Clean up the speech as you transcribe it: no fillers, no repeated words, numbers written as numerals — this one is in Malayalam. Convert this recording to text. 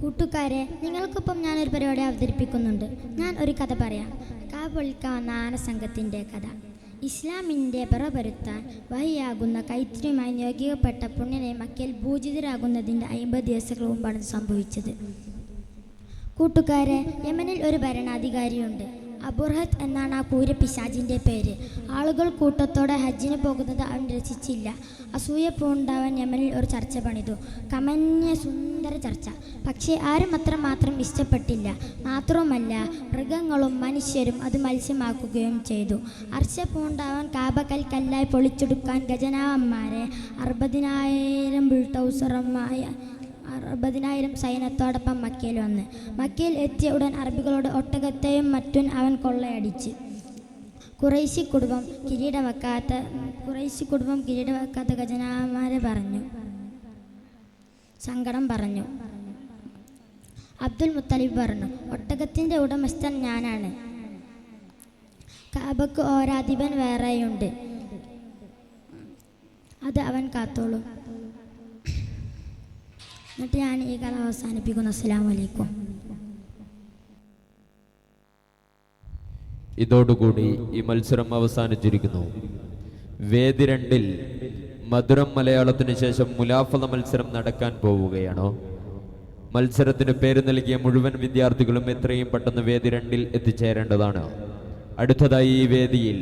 കൂട്ടുകാരെ, നിങ്ങൾക്കൊപ്പം ഞാനൊരു പരിപാടി അവതരിപ്പിക്കുന്നുണ്ട്. ഞാൻ ഒരു കഥ പറയാം. കാബ പൊളിക്കാൻ വന്ന ആനസംഘത്തിൻ്റെ കഥ. ഇസ്ലാമിൻ്റെ പിറപരുത്താൻ വഹിയാകുന്ന കൈത്തിരിയുമായി നിയോഗിക്കപ്പെട്ട പുണ്യനെ മക്കയിൽ ഭൂജിതരാകുന്നതിൻ്റെ 50 ദിവസങ്ങൾ മുമ്പാണ് സംഭവിച്ചത്. കൂട്ടുകാരെ, യമനിൽ ഒരു ഭരണാധികാരിയുണ്ട്. അബുർഹത്ത് എന്നാണ് ആ കൂരപ്പിശാചിൻ്റെ പേര്. ആളുകൾ കൂട്ടത്തോടെ ഹജ്ജിന് പോകുന്നത് അവൻ രസിച്ചില്ല. അസൂയ പൂണ്ടവൻ യമനിൽ ഒരു ചർച്ച പണിതു. കമന്യ സുന്ദര ചർച്ച. പക്ഷേ ആരും അത്രമാത്രം ഇഷ്ടപ്പെട്ടില്ല. മാത്രവുമല്ല, മൃഗങ്ങളും മനുഷ്യരും അത് മത്സ്യമാക്കുകയും ചെയ്തു. അർശ പൂണ്ടവൻ കാബ കല്ലായി പൊളിച്ചെടുക്കാൻ ഖജനാവന്മാരെ 60,000 ബുൾട്ടൗസറമായ 60,000 സൈന്യത്തോടൊപ്പം മക്കയിൽ വന്ന്. മക്കയിൽ എത്തിയ ഉടൻ അറബികളോട് ഒട്ടകത്തെയും മറ്റും അവൻ കൊള്ളയടിച്ച്. ഖുറൈശി കുടുംബം കിരീടം വെക്കാത്ത ഖജനാവന്മാരെ സങ്കടം പറഞ്ഞു. അബ്ദുൽ മുത്തലിബ് പറഞ്ഞു, ഒട്ടകത്തിൻ്റെ ഉടമസ്ഥൻ ഞാനാണ്. കാബക്ക് ഓരാധിപൻ വേറെയുണ്ട്, അത് അവൻ കാത്തോളും. എന്നിട്ട് ഞാൻ ഈ കഥ അവസാനിപ്പിക്കുന്നു. അസ്സലാമു അലൈക്കും. ഇതോടുകൂടി ഈ മത്സരം അവസാനിച്ചിരിക്കുന്നു. വേദി 2-ൽ മധുരം മലയാളത്തിന് ശേഷം മുലാഫള മത്സരം നടക്കാൻ പോവുകയാണോ? മത്സരത്തിന് പേര് നൽകിയ മുഴുവൻ വിദ്യാർത്ഥികളും എത്രയും പെട്ടെന്ന് വേദി 2-ൽ എത്തിച്ചേരേണ്ടതാണ്. അടുത്തതായി ഈ വേദിയിൽ